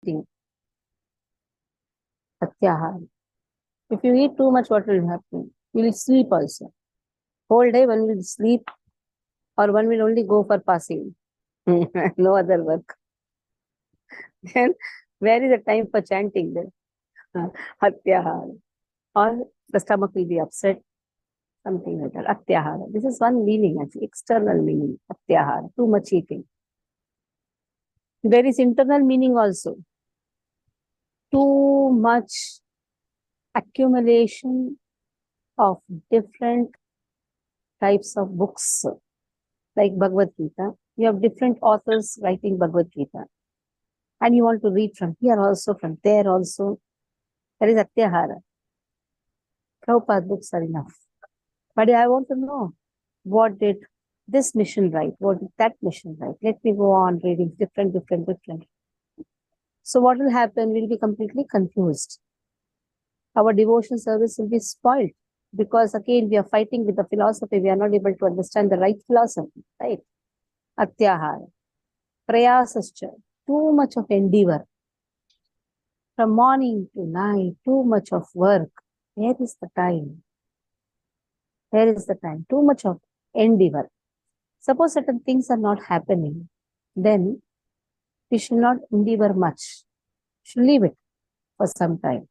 eating. Satyahara. If you eat too much, what will happen? You will sleep also. Whole day one will sleep or one will only go for passing. No other work. Then where is the time for chanting then? Atyahara. Or the stomach will be upset. Something like that. Atyahara. This is one meaning actually, external meaning. Atyahara. Too much eating. There is internal meaning also. Too much accumulation of different types of books, like Bhagavad Gita. You have different authors writing Bhagavad Gita. And you want to read from here also, from there also. That is Atyahara. Prabhupada books are enough. But I want to know, what did this mission write? What did that mission write? Let me go on reading different. So what will happen? We'll be completely confused. Our devotion service will be spoiled. Because again, we are fighting with the philosophy. We are not able to understand the right philosophy. Right? Atyahara. Prayasascha. Too much of endeavor. From morning to night, too much of work. Where is the time? Where is the time? Too much of endeavor. Suppose certain things are not happening, then we should not endeavor much. We should leave it for some time.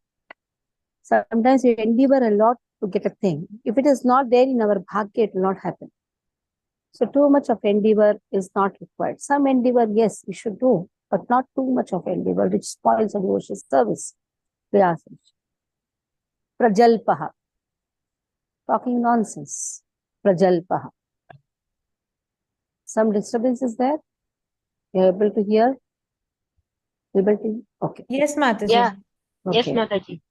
Sometimes we endeavor a lot to get a thing. If it is not there in our bhagya, it will not happen. So too much of endeavor is not required. Some endeavor, yes, we should do, but not too much of endeavor, which spoils the devotion service. Prajalpaha. Talking nonsense. Prajalpaha. Some disturbance is there? You are able to hear? Able to? Okay. Yes, Mataji. Yeah. Okay. Yes, Mataji.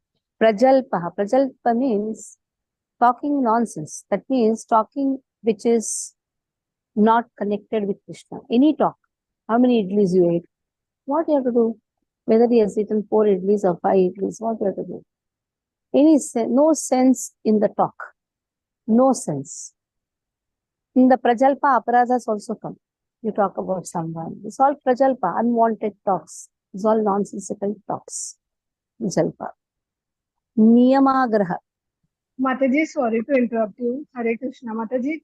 Prajalpaha. Prajalpa means talking nonsense. That means talking which is not connected with Krishna. Any talk. How many idlis you ate? What you have to do? Whether he has eaten 4 idlis or 5 idlis, what you have to do? No sense in the talk. No sense. In the Prajalpa, aparadhas also come. You talk about someone. It's all Prajalpa, unwanted talks. It's all nonsensical talks. Prajalpa. Niyamagraha. Mataji, sorry to interrupt you. Hare Krishna. Mataji,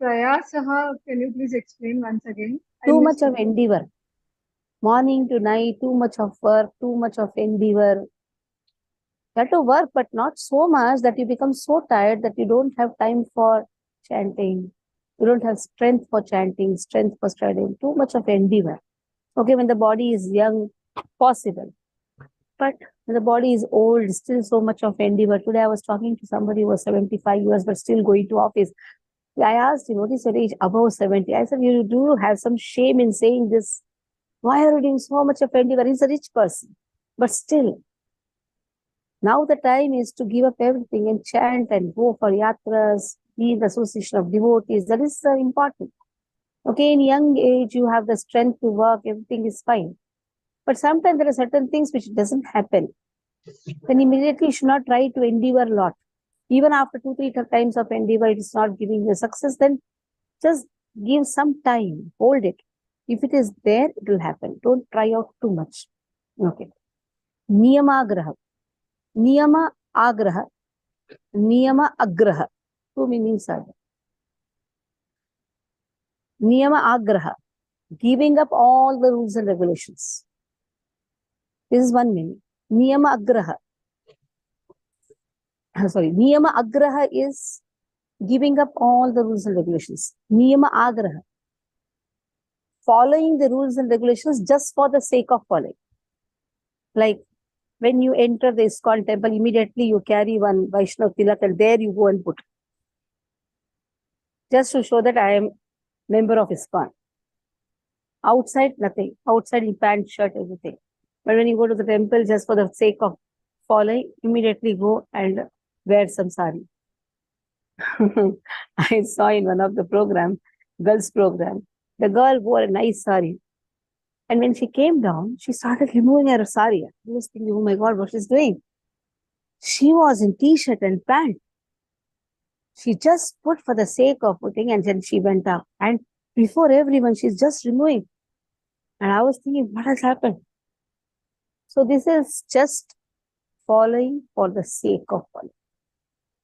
prayasaha, can you please explain once again? Too much of endeavor. Morning to night, too much of work, too much of endeavor. You have to work, but not so much that you become so tired that you don't have time for chanting. You don't have strength for chanting, strength for studying. Too much of endeavor. Okay, when the body is young, possible. But when the body is old, still so much of endeavor. Today I was talking to somebody who was 75 years but still going to office. I asked him, what is your age? Above 70. I said, you do have some shame in saying this. Why are you doing so much of endeavor? He's a rich person. But still, now the time is to give up everything and chant and go for yatras, be in the association of devotees. That is important. Okay, in young age, you have the strength to work, everything is fine. But sometimes there are certain things which doesn't happen. Then immediately you should not try to endeavor a lot. Even after 2-3 times of endeavor, it is not giving you success, then just give some time, hold it. If it is there, it will happen. Don't try out too much. Okay. Niyamagraha. Niyama agraha. Niyama agraha. 2 meanings are there. Niyama agraha. Giving up all the rules and regulations. This is one meaning. Niyama agraha. Sorry. Niyama agraha is giving up all the rules and regulations. Niyama agraha. Following the rules and regulations just for the sake of following. Like when you enter the ISKCON temple, immediately you carry one Vaishnav tilak and there you go and put. Just to show that I am member of ISKCON. Outside, nothing. Outside in pant, shirt, everything. But when you go to the temple, just for the sake of following, immediately go and wear some sari. I saw in one of the program, girls program, the girl wore a nice sari. And when she came down, she started removing her sari. I was thinking, oh my God, what she's doing? She was in t-shirt and pant. She just put for the sake of putting and then she went up. And before everyone, she's just removing. And I was thinking, what has happened? So this is just following for the sake of following.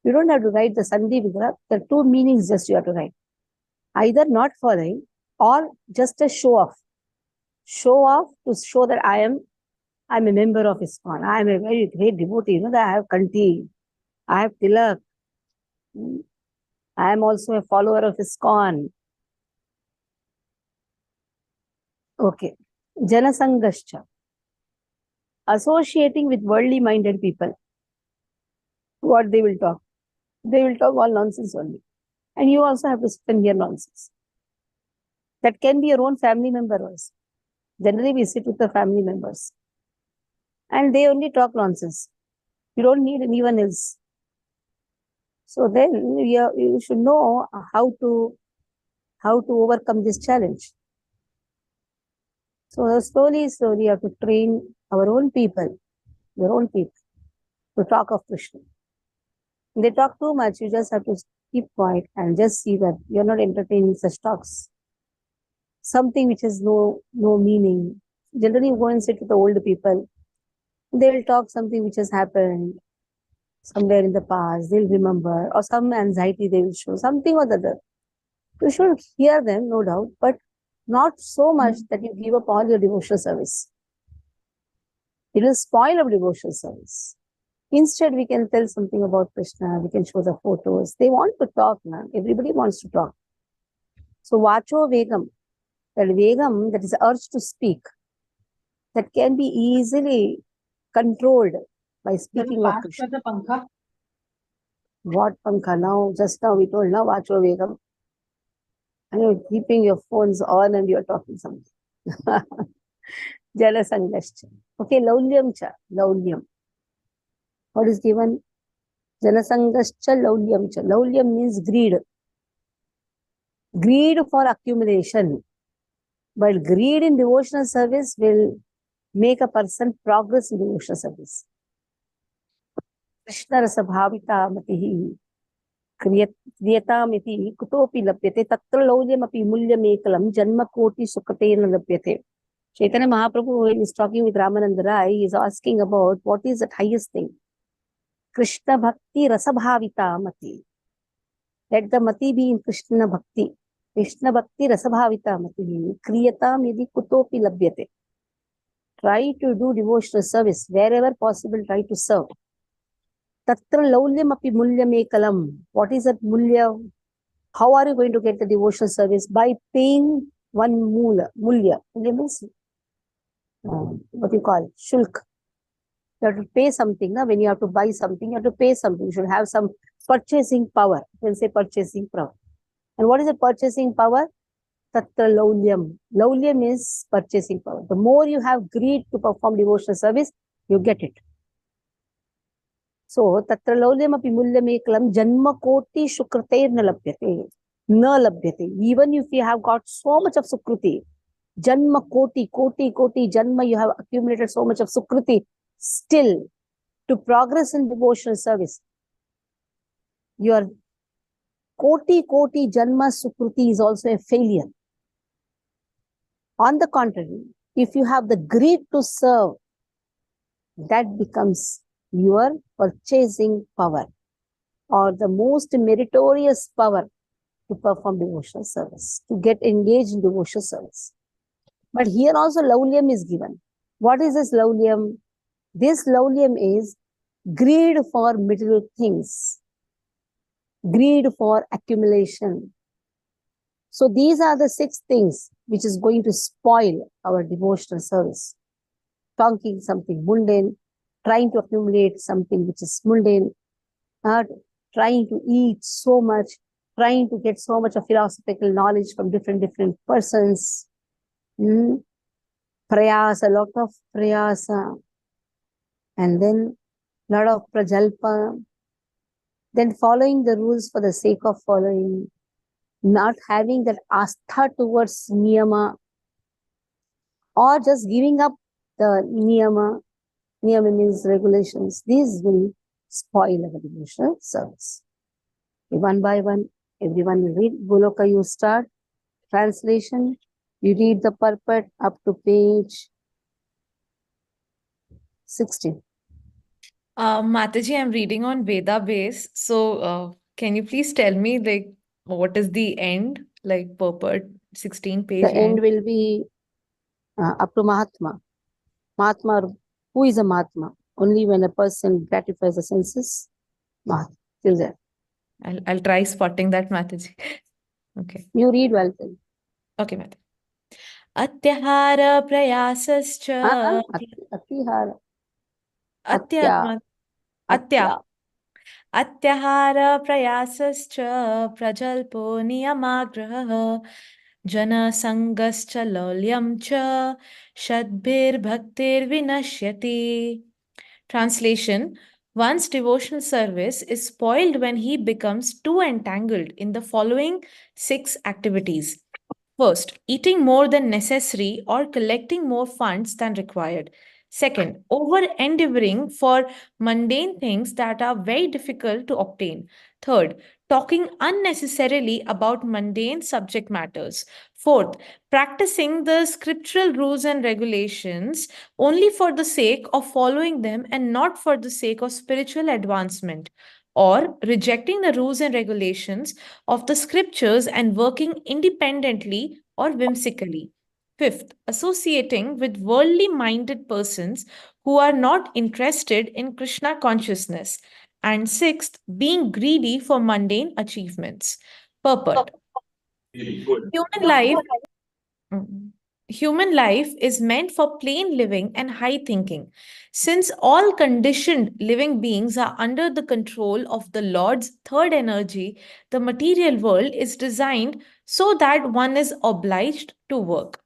You don't have to write the Sandhi Vigraha. There are two meanings just you have to write. Either not following or just a show off. Show off to show that I'm a member of ISKCON. I am a very great devotee. You know that I have Kanti, I have Tilak. I am also a follower of ISKCON. Okay. Janasangascha. Associating with worldly minded people. What they will talk? They will talk all nonsense only. And you also have to sit and hear nonsense. That can be your own family member also. Generally, we sit with the family members. And they only talk nonsense. You don't need anyone else. So then you should know how to overcome this challenge. So slowly, you have to train our own people, your own people, to talk of Krishna. When they talk too much, you just have to keep quiet and just see that you're not entertaining such talks. Something which has no meaning. Generally, you go and sit with the older people. They will talk something which has happened somewhere in the past. They'll remember, or some anxiety they will show, something or the other. You should hear them, no doubt, but not so much that you give up all your devotional service. It will spoil our devotional service. Instead, we can tell something about Krishna. We can show the photos. They want to talk now. Everybody wants to talk. So, vacho vegam, that vegam, that is the urge to speak, that can be easily controlled by speaking of Krishna. What pankha? Now, just now we told, now vacho vegam. And you're keeping your phones on and you're talking something. Jalasangascha. Okay, laulyam cha, laulyam. What is given? Jalasangascha, laulyam cha. Laulyam means greed. Greed for accumulation. But greed in devotional service will make a person progress in devotional service. Krishna rasa bhavita matihi kriyatamiti kutopi lapyate tatra laulyam api mulyamekalam janma koti sukatena lapyate. Chaitanya Mahaprabhu, when he's talking with Ramananda Rai, he is asking about what is the highest thing. Krishna Bhakti Rasabhavita Mati. Let the Mati be in Krishna Bhakti. Krishna Bhakti Rasabhavita Mati. Kriyatam yadi kutopi labhyate. Try to do devotional service. Wherever possible, try to serve. Tatra laulyam api mulyamekalam. What is that mulya? How are you going to get the devotional service? By paying one mulya. Mulya means what you call shulk. You have to pay something. Now, when you have to buy something, you have to pay something. You should have some purchasing power. You can say purchasing power. And what is the purchasing power? Tatra laulyam. Laulyam is purchasing power. The more you have greed to perform devotional service, you get it. So, tatra laulyam api mulyamekalam janma koti shukrater na labhyate. Na labhyate. Even if you have got so much of sukruti, janma koti janma, you have accumulated so much of sukruti, still to progress in devotional service, your koti janma sukruti is also a failure. On the contrary, if you have the greed to serve, that becomes your purchasing power or the most meritorious power to perform devotional service, to get engaged in devotional service. But here also laulyam is given. What is this laulyam? This laulyam is greed for material things, greed for accumulation. So these are the 6 things which is going to spoil our devotional service. Talking something mundane, trying to accumulate something which is mundane, trying to eat so much, trying to get so much of philosophical knowledge from different persons. Prayasa, a lot of prayasa. And then a lot of prajalpa. Then following the rules for the sake of following. Not having that astha towards niyama. Or just giving up the niyama. Niyama means regulations. These will spoil our devotional service. One by one, everyone will read. Goloka, you start. Translation. You read the purport up to page 16. Mataji, I'm reading on Veda base. So, can you please tell me, like, what is the end, like, purport, 16 The page end end? will be up to Mahatma. Mahatma, who is a Mahatma? Only when a person gratifies the senses, Mahatma. Till there. I'll try spotting that, Mataji. Okay. You read well then. Okay, Mataji. Atyahara prayasascha. Atihara. Atya. Atya. Atya. Atya. अत्याहार प्रयासश्च प्रजल्पो नियमाग्रहः जनसङ्गश्च लौल्यं च षड्भिर्भक्तिर्विनश्यति. Translation: One's devotional service is spoiled when he becomes too entangled in the following 6 activities. First, eating more than necessary or collecting more funds than required. Second, over endeavoring for mundane things that are very difficult to obtain. Third, talking unnecessarily about mundane subject matters. Fourth, practicing the scriptural rules and regulations only for the sake of following them and not for the sake of spiritual advancement. Or rejecting the rules and regulations of the scriptures and working independently or whimsically. Fifth, associating with worldly minded persons who are not interested in Krishna consciousness. And sixth, being greedy for mundane achievements. Purport: Human life Mm. Human life is meant for plain living and high thinking. Since all conditioned living beings are under the control of the Lord's third energy, the material world is designed so that one is obliged to work.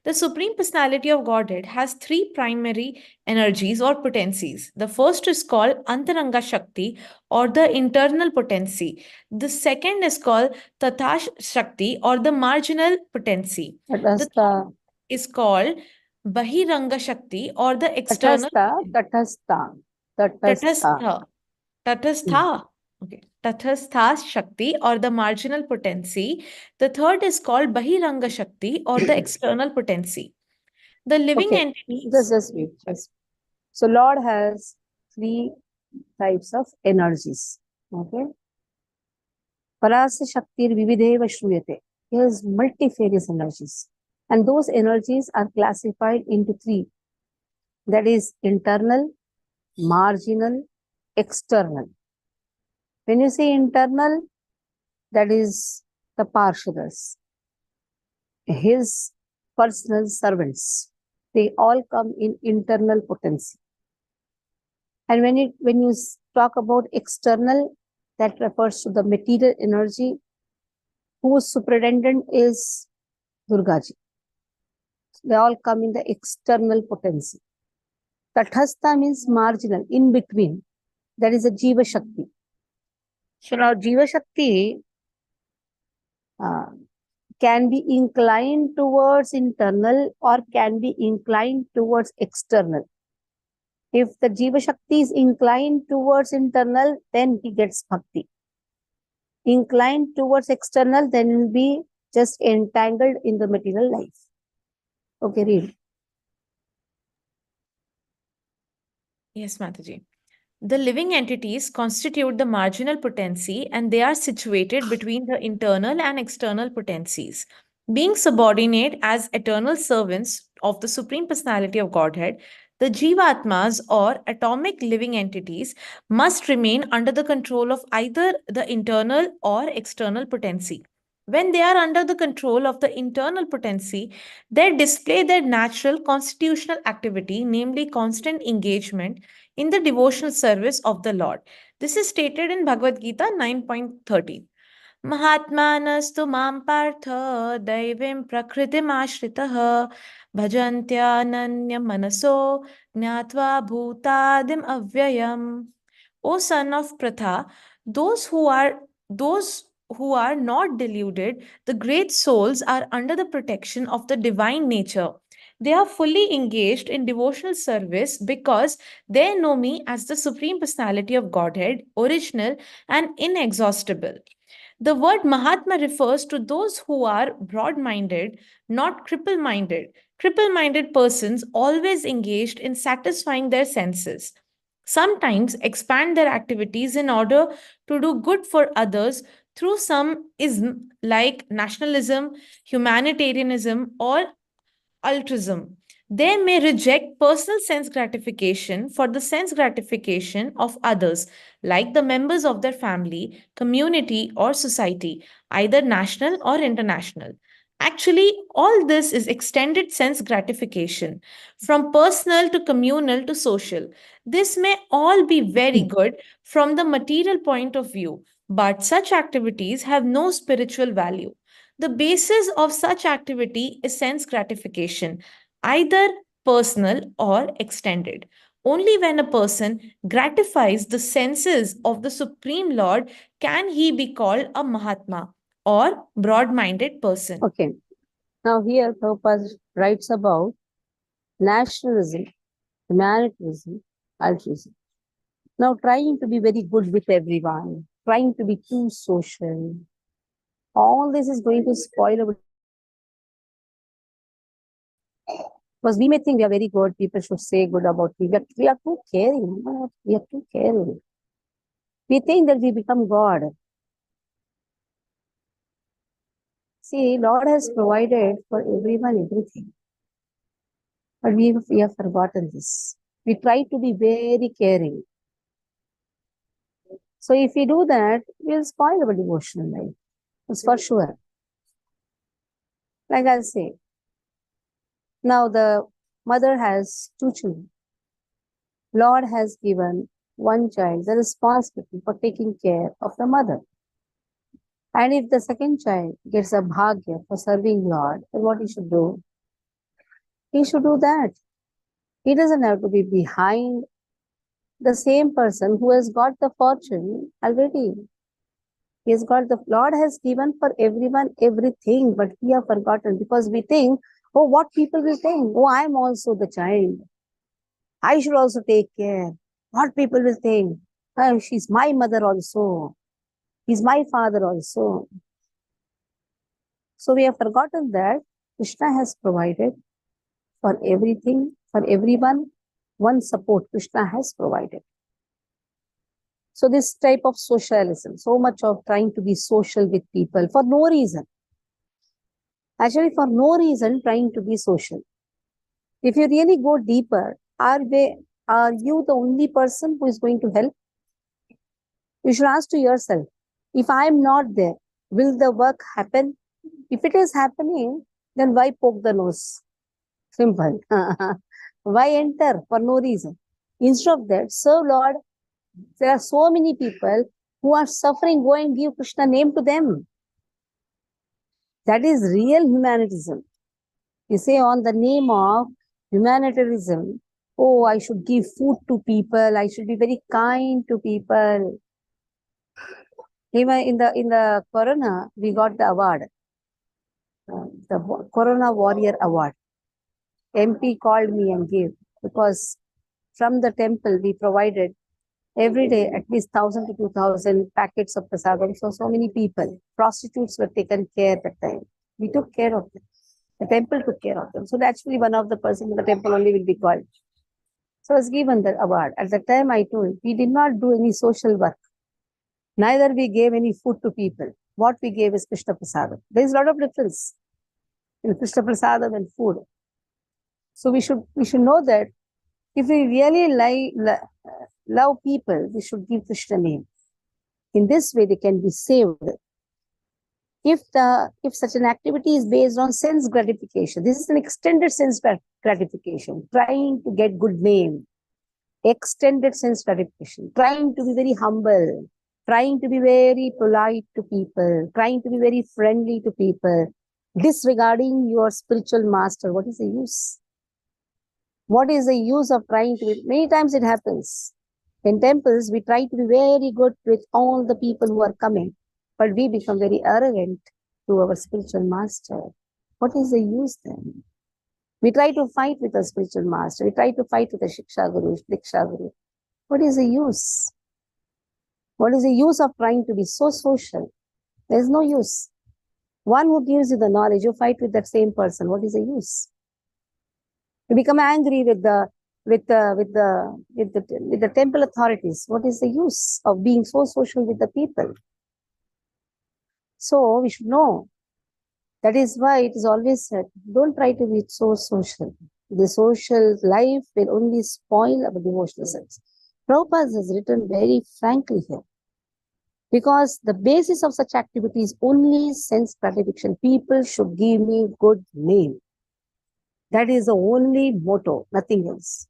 The Supreme Personality of Godhead has 3 primary energies or potencies. The first is called Antaranga Shakti or the internal potency. The second is called Tatash Shakti or the marginal potency. The Tatastha. is called Bahiranga Shakti or the external Tatastha. Tatastha. Tatastha. Tatastha. Tatastha. Okay. Tatastha Shakti or the marginal potency. The third is called Bahiranga Shakti or the external potency. The living Okay. entities. Just wait. So Lord has 3 types of energies. Okay. Parasya Shaktir Vivideva Shruyate. He has multifarious energies. And those energies are classified into 3. That is internal, marginal, external. When you say internal, that is the Parshadas, his personal servants. They all come in internal potency. And when you talk about external, that refers to the material energy whose superintendent is Durgaji. They all come in the external potency. Tathastha means marginal, in between. That is a Jiva Shakti. So now Jiva Shakti can be inclined towards internal or can be inclined towards external. If the Jiva Shakti is inclined towards internal, then he gets bhakti. Inclined towards external, then he will be just entangled in the material life. Okay, read. Yes, Mataji. The living entities constitute the marginal potency and they are situated between the internal and external potencies. Being subordinate as eternal servants of the Supreme Personality of Godhead, the Jivatmas or atomic living entities must remain under the control of either the internal or external potency. When they are under the control of the internal potency, they display their natural constitutional activity, namely constant engagement in the devotional service of the Lord. This is stated in Bhagavad Gita 9.13. Mahatmanastu mam partha daivim prakritim ashritah bhajantyananya manaso jnatva bhutadim avyayam. O son of Pratha, those who are those who are not deluded, the great souls are under the protection of the divine nature. They are fully engaged in devotional service because they know me as the Supreme Personality of Godhead, original and inexhaustible. The word Mahatma refers to those who are broad minded, not cripple minded. Triple-minded persons always engaged in satisfying their senses, sometimes expand their activities in order to do good for others through some ism like nationalism, humanitarianism, or altruism. They may reject personal sense gratification for the sense gratification of others, like the members of their family, community, or society, either national or international. Actually, all this is extended sense gratification, from personal to communal to social. This may all be very good from the material point of view, but such activities have no spiritual value. The basis of such activity is sense gratification, either personal or extended. Only when a person gratifies the senses of the Supreme Lord can he be called a Mahatma or broad minded person. Okay. Now here Prabhupada writes about nationalism, humanitarianism, altruism. Now trying to be very good with everyone, trying to be too social, all this is going to spoil our. Because we may think we are very good, people should say good about me. We are too caring. We are too caring. We think that we become God. See, Lord has provided for everyone everything. But we have forgotten this. We try to be very caring. So if we do that, we'll spoil our devotional life. It's for sure. Like I'll say, now the mother has 2 children. Lord has given one child the responsibility for taking care of the mother. And if the second child gets a bhagya for serving Lord, then what he should do? He should do that. He doesn't have to be behind the same person who has got the fortune already. He has got the Lord has given for everyone everything, but we have forgotten because we think, oh, what people will think? Oh, I'm also the child. I should also take care. What people will think? Oh, she's my mother also. He's my father also. So we have forgotten that Krishna has provided for everything, for everyone, one support Krishna has provided. So this type of socialism, so much of trying to be social with people for no reason. Actually, for no reason, trying to be social. If you really go deeper, are you the only person who is going to help? You should ask to yourself, if I am not there, will the work happen? If it is happening, then why poke the nose? Simple. Why enter for no reason? Instead of that, serve Lord. There are so many people who are suffering. Go and give Krishna name to them. That is real humanitarianism. You say on the name of humanitarianism, oh, I should give food to people. I should be very kind to people. Even in the Corona, we got the award, the Corona Warrior Award. MP called me and gave, because from the temple we provided every day at least 1,000 to 2,000 packets of prasadam. So many people, prostitutes were taken care that time. We took care of them. The temple took care of them. So naturally one of the persons in the temple only will be called. So I was given the award. At that time I told, we did not do any social work. Neither we gave any food to people. What we gave is Krishna prasadam. There is a lot of difference in Krishna prasadam and food. So we should know that if we really love people, we should give Krishna name. In this way, they can be saved. If such an activity is based on sense gratification, this is an extended sense gratification, trying to get good name, extended sense gratification, trying to be very humble, trying to be very polite to people, trying to be very friendly to people, disregarding your spiritual master. What is the use? What is the use of trying to be? Many times it happens. In temples, we try to be very good with all the people who are coming, but we become very arrogant to our spiritual master. What is the use then? We try to fight with our spiritual master. We try to fight with the Shiksha Guru, Diksha Guru. What is the use? What is the use of trying to be so social? There is no use. One who gives you the knowledge, you fight with that same person. What is the use? You become angry with the temple authorities. What is the use of being so social with the people? So we should know. That is why it is always said, don't try to be so social. The social life will only spoil our devotional sense. Prabhupada has written very frankly here. Because the basis of such activity is only sense gratification. People should give me good name. That is the only motto, nothing else.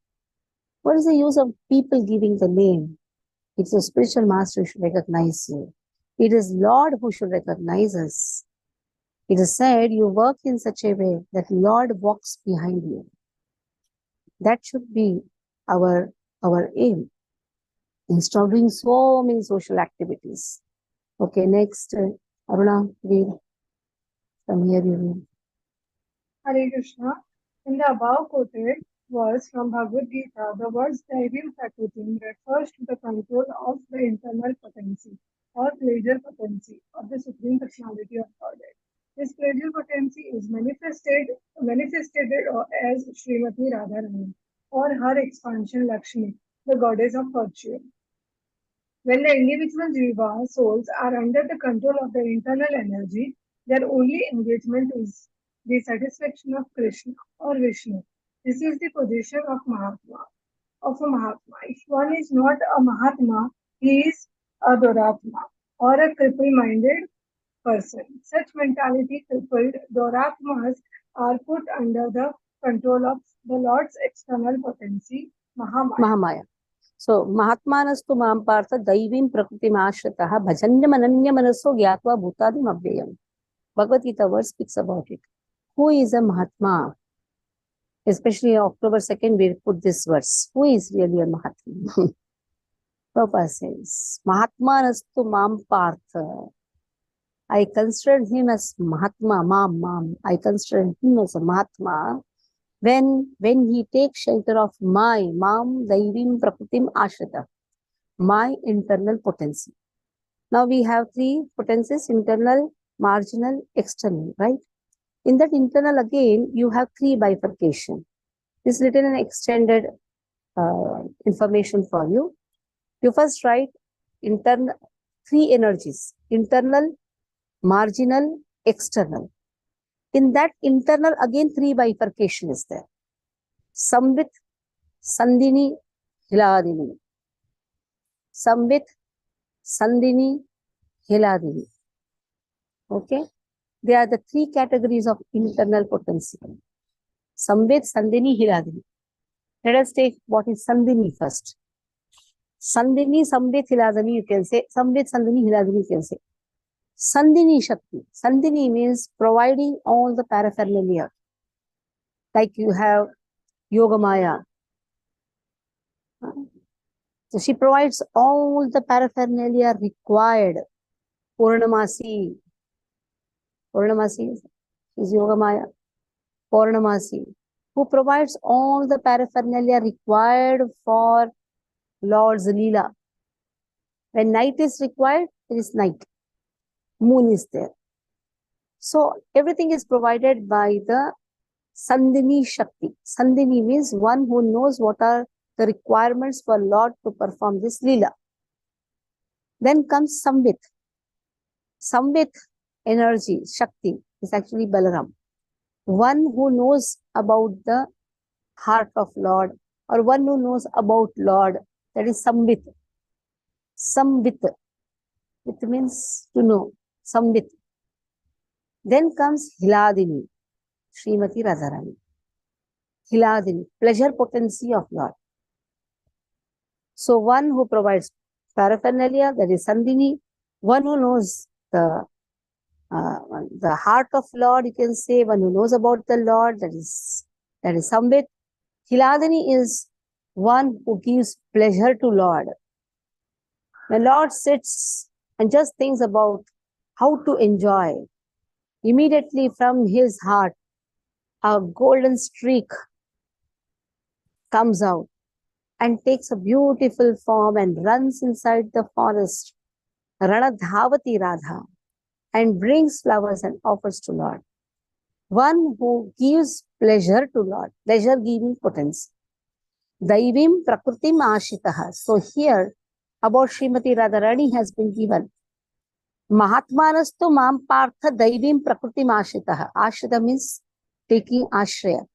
What is the use of people giving the name? It's a spiritual master who should recognize you. It is Lord who should recognize us. It is said you work in such a way that Lord walks behind you. That should be our aim. Instead of doing so many social activities. Okay, next, Aruna, read. From here you read. Hare Krishna. In the above quoted verse from Bhagavad Gita, the words Daivim Prakritim refers to the control of the internal potency or pleasure potency of the Supreme Personality of Godhead. This pleasure potency is manifested as Srimati Radharani or her expansion Lakshmi, the goddess of fortune. When the individual jiva souls are under the control of their internal energy, their only engagement is the satisfaction of Krishna or Vishnu. This is the position of Mahatma. If one is not a Mahatma, he is a Doratma or a cripple-minded person. Such mentality crippled Doratmas are put under the control of the Lord's external potency, Mahamaya. So, Mahatmanastu Mam Partha Daivim Prakritim Ashrataha Bhajanyam Ananya Manaso Gyatva Bhutadim Abhyayam. Bhagavad Gita verse speaks about it. Who is a Mahatma? Especially October 2nd, we put this verse. Who is really a Mahatma? Prabhupada says, Mahatmanastu Mam Partha. I consider him as Mahatma, Mam. I consider him as a Mahatma when he takes shelter of my Mam Daivim Prakritim Ashrita, my internal potency. Now we have three potencies: internal, marginal, external, right? In that internal again, you have three bifurcation. This little and extended information for you. You first write internal, three energies: internal, marginal, external. In that internal, again, three bifurcation is there. Samvit, Sandhini, Hiladini. Samvit, Sandhini, Hiladini. Okay? They are the three categories of internal potency. Samvit, Sandhini, Hiladini. Let us take what is Sandhini first. Sandhini, Samvit, Hiladini, you can say. Samvit, Sandhini, Hiladini, you can say. Sandhini Shakti. Sandhini means providing all the paraphernalia. Like you have Yogamaya. So she provides all the paraphernalia required. Purnamasi. Purnamasi is Yogamaya. Purnamasi, who provides all the paraphernalia required for Lord's Leela. When night is required, there is night. Moon is there. So everything is provided by the Sandhini Shakti. Sandhini means one who knows what are the requirements for Lord to perform this Leela. Then comes Samvit. Samvit energy, Shakti, is actually Balaram. One who knows about the heart of Lord or one who knows about Lord, that is Samvit. Samvit. It means to know. Samvit. Then comes Hiladini, Srimati Radharani. Hiladini, pleasure potency of Lord. So one who provides paraphernalia, that is Sandhini. One who knows the heart of Lord, you can say. One who knows about the Lord, that is Samvit. Hiladini is one who gives pleasure to Lord. When Lord sits and just thinks about how to enjoy, immediately from his heart, a golden streak comes out and takes a beautiful form and runs inside the forest, Ranadhavati Radha, and brings flowers and offers to Lord. one who gives pleasure to Lord, pleasure giving potency. Daivim Prakritim Ashitaha. So here about Srimati Radharani has been given. Mahatmanastu Mam Partha Daivim Prakritim Ashitaha. Ashita means taking Ashraya.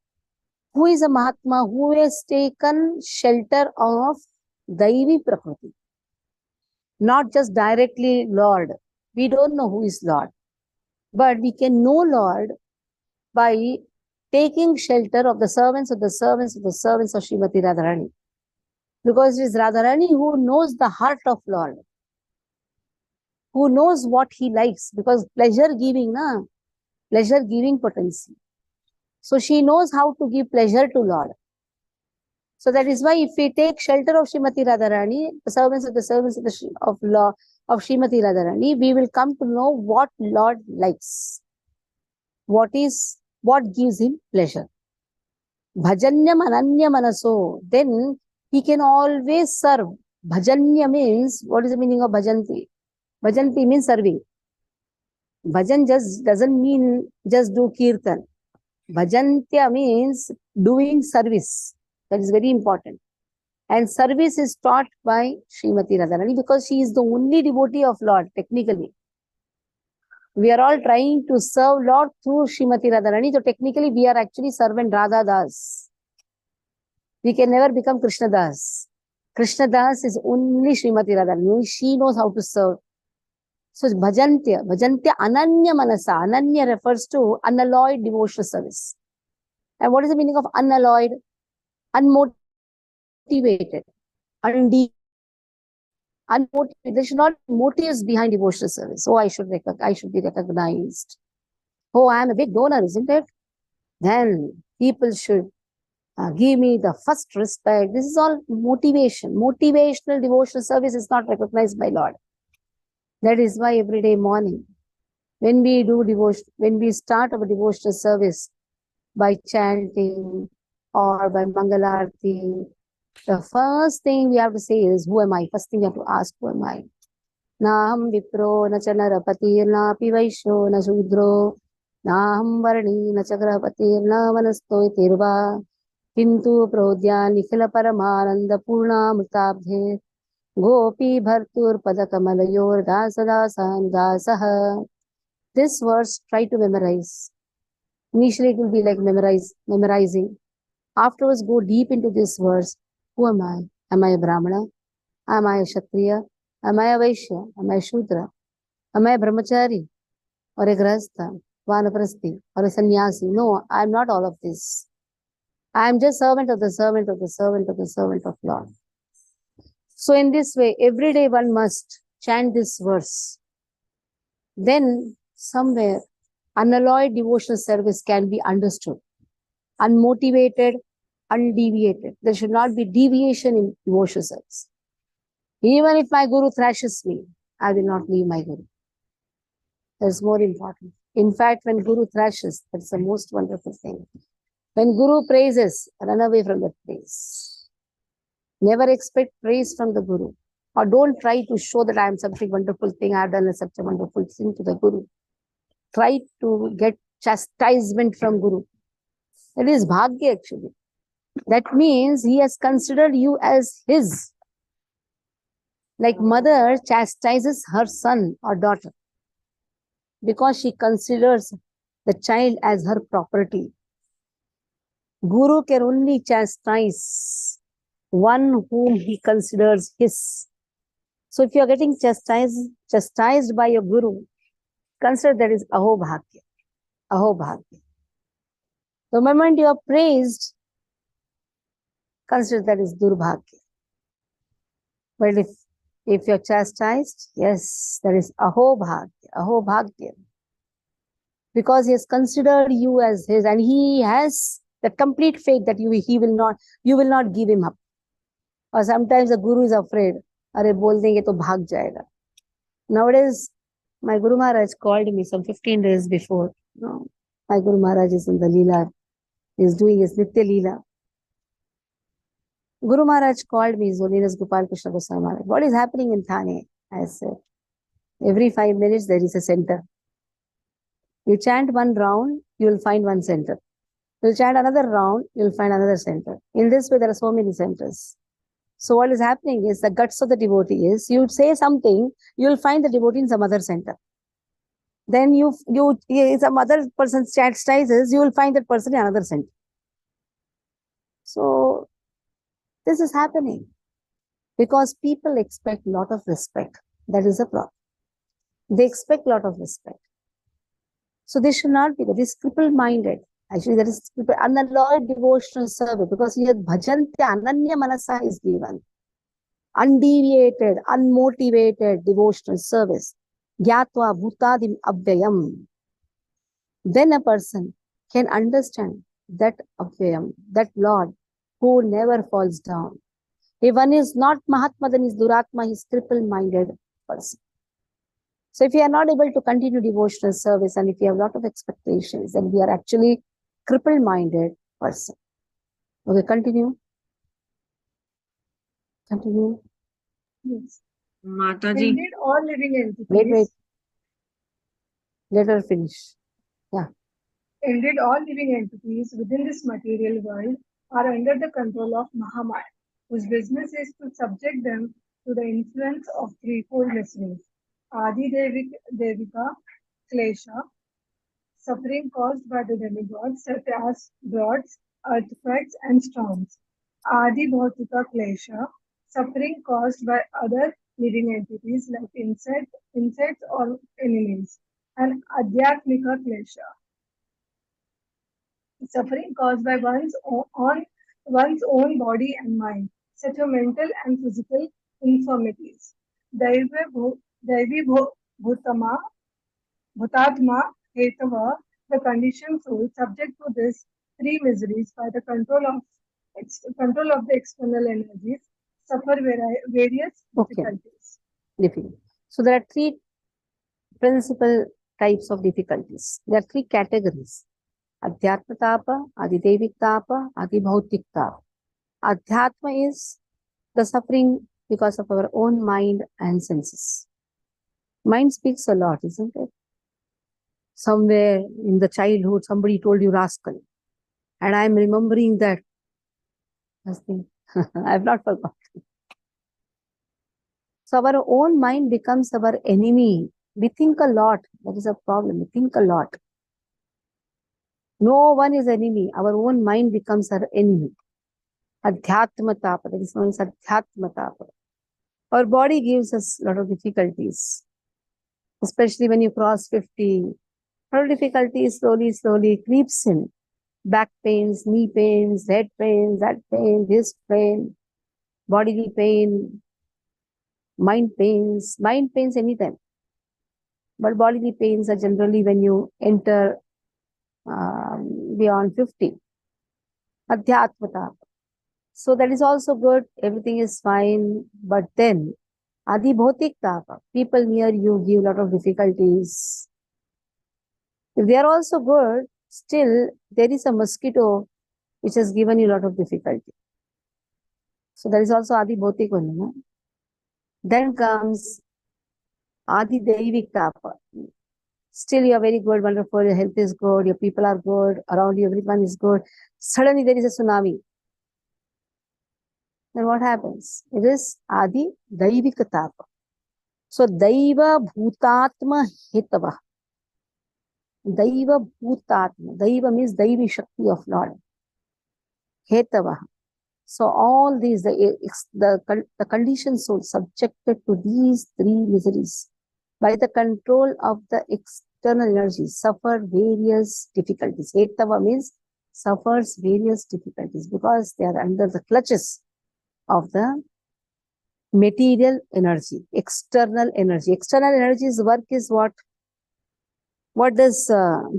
Who is a Mahatma? Who has taken shelter of Daivi Prakriti? Not just directly Lord. We don't know who is Lord. But we can know Lord by taking shelter of the servants of the servants of the servants of Srimati Radharani. Because it is Radharani who knows the heart of Lord, who knows what he likes, because pleasure giving potency. So she knows how to give pleasure to Lord. So that is why if we take shelter of Srimati Radharani, the servants of the of Srimati Radharani, we will come to know what Lord likes. What gives him pleasure. Bhajanyam ananya manaso. Then he can always serve. Bhajanya means, what is the meaning of bhajanti? Bhajanti means serving. Bhajan just doesn't mean just do kirtan. Bhajantya means doing service. That is very important. And service is taught by Srimati Radharani because she is the only devotee of Lord, technically. We are all trying to serve Lord through Srimati Radharani. So technically we are actually servant Radha Das. We can never become Krishna Das. Krishna Das is only Srimati Radharani. Only she knows how to serve. So Bhajantya Ananya Manasa. Ananya refers to unalloyed devotional service. And what is the meaning of unalloyed? Unmotivated. Unmotivated. There should not be motives behind devotional service. Oh, I should be recognized. Oh, I am a big donor, isn't it? Then people should give me the first respect. This is all motivation. Motivational devotional service is not recognized by Lord. That is why every day morning, when we do devotion, when we start our devotional service by chanting or by Mangalarti, the first thing we have to say is, who am I? First thing you have to ask, who am I? Naham vipro, na cha narapatir, na api vaishyo, na shudro, naham varni, na cha grahapatir, na vanasto tirva, kintu prodya nikhila paramananda purna mritabdhe, gopi bhartur padakamalayur dasadasan dasaha. This verse, try to memorize. Initially, it will be like memorizing. Afterwards, go deep into this verse. Who am I? Am I a Brahmana? Am I a Kshatriya? Am I a Vaishya? Am I a Shudra? Am I a Brahmachari? Or a Grahastha? Vanaprasthi? Or a Sannyasi? No, I am not all of this. I am just servant of the servant of the servant of the servant of Lord. So in this way, every day one must chant this verse. Then somewhere, unalloyed devotional service can be understood. Unmotivated, undeviated. There should not be deviation in devotional service. Even if my Guru thrashes me, I will not leave my Guru. That's more important. In fact, when Guru thrashes, that's the most wonderful thing. When Guru praises, run away from that praise. Never expect praise from the Guru. Or don't try to show that I am something wonderful thing, I have done such a wonderful thing to the Guru. Try to get chastisement from Guru. That is bhagya actually. That means he has considered you as his. Like mother chastises her son or daughter because she considers the child as her property. Guru can only chastise one whom he considers his. So if you are getting chastised by your Guru, consider that is aho bhagya. Aho bhagya. The moment you are praised, consider that is durbhagya. But if you are chastised, yes, that is aho bhagya. Because he has considered you as his, and he has the complete faith that you will not give him up. Or sometimes the Guru is afraid, अरे बोल देंगे तो भाग जाएगा. Nowadays, my Guru Maharaj called me some 15 days before. No, my Guru Maharaj is in the Leela, he is doing his Nitya Leela. Guru Maharaj called me, His Holiness Gopal Krishna Goswami Maharaj. What is happening in Thane? I said, every 5 minutes there is a center. You chant one round, you will find one center. You'll chant another round, you'll find another center. In this way, there are so many centers. So what is happening is the guts of the devotee is, you say something, you'll find the devotee in some other center. Then some other person chastises, you will find that person in another center. So this is happening because people expect a lot of respect. That is the problem. They expect a lot of respect. So this should not be that. This cripple-minded. Actually, that is unalloyed devotional service, because here bhajantya ananya manasa is given. Undeviated, unmotivated devotional service. Gyatva bhutadim avyayam. Then a person can understand that avyayam, that Lord who never falls down. If one is not Mahatma, then is Duratma, he is cripple-minded person. So if you are not able to continue devotional service, and if you have a lot of expectations, then we are actually cripple-minded person. Okay, continue. Continue. Yes. Mataji. Indeed, all living entities. Wait. Let her finish. Indeed, all living entities within this material world are under the control of Mahamaya, whose business is to subject them to the influence of threefold miseries: Adi Devika, Klesha, suffering caused by the demigods such as droughts, earthquakes, and storms; Adi Bhautika Klesha, suffering caused by other living entities like insects or enemies; and Adhyatmika Klesha, suffering caused by one's own body and mind, such as mental and physical infirmities. Daivi Bhutama, Bhutatma, Hetava, the conditioned soul, subject to these three miseries by the control of the external energies, suffer various difficulties. So there are three principal types of difficulties. There are three categories: Adhyatma Tapa, Adidevik Tapa, Adibhautik Tapa. Adhyatma is the suffering because of our own mind and senses. Mind speaks a lot, isn't it? Somewhere in the childhood, somebody told you rascal. And I'm remembering that. I've not forgotten. So our own mind becomes our enemy. We think a lot. That is a problem. We think a lot. No one is enemy. Our own mind becomes our enemy. Adhyatma Tapa. That is known as Adhyatma Tapa. Our body gives us a lot of difficulties. Especially when you cross 50. A lot of difficulties slowly creeps in. Back pains, knee pains, head pains, that pain, this pain, bodily pain, mind pains anytime. But bodily pains are generally when you enter beyond 50. Adhyatma Tapa. So that is also good. Everything is fine. But then, Adibhautik Tapa. People near you give a lot of difficulties. If they are also good, still there is a mosquito which has given you a lot of difficulty. So that is also Adibhautik only. No? Then comes Adidevik Tapa. Still you are very good, wonderful, your health is good, your people are good, around you everyone is good. Suddenly there is a tsunami. Then what happens? It is Adi Daivika Tapa. So Daiva Bhutatma Hitava. Daiva Bhutatma. Daiva means Daivi Shakti of Lord. Hetava. So all these, the conditioned soul subjected to these three miseries by the control of the external energies suffer various difficulties. Hetava means suffers various difficulties because they are under the clutches of the material energy, external energy. External energy's work is what? What does